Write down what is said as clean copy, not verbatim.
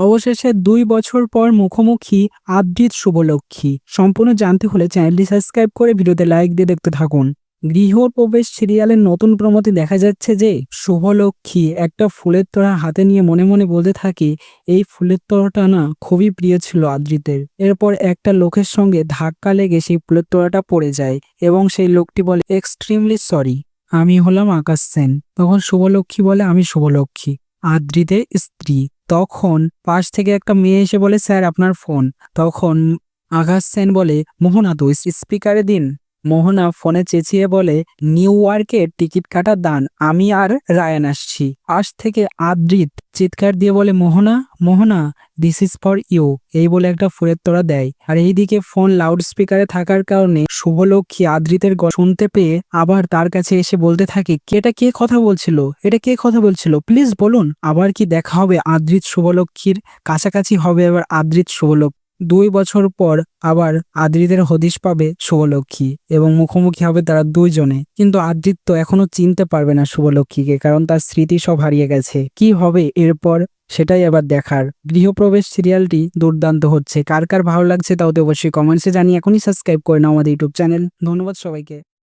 অবশেষে ২ বছর পর মুখোমুখি আদ্রিত শুভলক্ষ্মী। সম্পূর্ণ জানতে হলে চ্যানেলটি সাবস্ক্রাইব করে ভিডিওতে লাইক দিয়ে দেখতে থাকুন। গৃহপ্রবেশ সিরিয়ালের নতুন প্রমোতে দেখা যাচ্ছে যে শুভলক্ষ্মী একটা ফুলের তোড়া হাতে নিয়ে মনে মনে বলতে থাকে এই ফুলের তোড়াটা না খুবই প্রিয় ছিল আদ্রিতের। এরপর একটা লোকের সঙ্গে ধাক্কা লেগে সেই ফুলের তোড়াটা পড়ে যায় এবং সেই লোকটি বলে এক্সট্রিমলি সরি, আমি হলাম আকাশ সেন। তখন শুভলক্ষ্মী বলে আমি শুভলক্ষ্মী, আদ্রিতের স্ত্রী। তখন পাশ থেকে একটা মেয়ে এসে বলে স্যার আপনার ফোন। তখন আকাশ সেন বলে মোহনা তো স্পিকারে দিন। মোহনা ফোনে চেঁচিয়ে বলে নিউ ইয়র্কের টিকিট কাটার দান, আমি আর রায়ান আসছি। পাশ থেকে আদ্রিত চিৎকার দিয়ে বলে মোহনা মোহনা দিস ইজ ফর ইউ, এই বলে একটা ফুলের তোড়া দেয়। আর এইদিকে ফোন লাউড স্পিকারে থাকার কারণে শুভলক্ষ্মী আদ্রিতের শুনতে পেয়ে আবার তার কাছে এসে বলতে থাকে এটা কে কথা বলছিল, এটা কে কথা বলছিল, প্লিজ বলুন। আবার কি দেখা হবে আদ্রিত শুভলক্ষ্মীর, কাছাকাছি হবে এবার আদ্রিত শুভলক্ষ্মী। ২ বছর পর আবার আদ্রিতের হদিশ পাবে শুভলক্ষ্মী এবং মুখোমুখি হবে তারা দুইজনে। কিন্তু আদ্রিত তো এখনো চিনতে পারবে না শুভলক্ষ্মীকে, কারণ তার স্মৃতি সব হারিয়ে গেছে। কি হবে এরপর সেটাই আবার দেখার। গৃহপ্রবেশ সিরিয়ালটি দুর্দান্ত হচ্ছে। কার কার ভালো লাগছে তাও তো অবশ্যই কমেন্টসে জানিয়ে এখনই সাবস্ক্রাইব করে নাও আমাদের ইউটিউব চ্যানেল। ধন্যবাদ সবাইকে।